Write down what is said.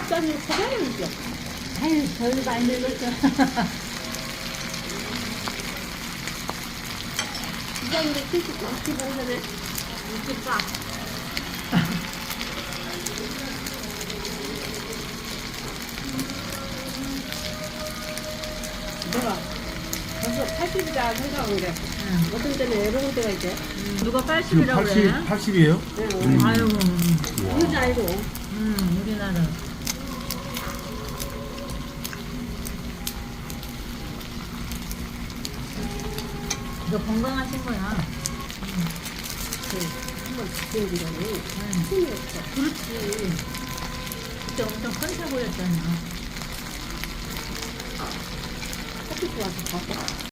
국산으로 사장이죠. 아유, 저희 많이 늙었죠. 국산으로 75년에 64. 내가 벌써 80이다 생각한 게 어떤 때는 외로울 때가 있대. 누가 지금 80이라고 그래? 80이에요? 아유, 우리도 알고. 우리나라. 너 건강하신 거야. 한번 지켜주라고. 힘이 없어. 그렇지. 그때 엄청 큰 사고였잖아. 커피 좋아서 봤어.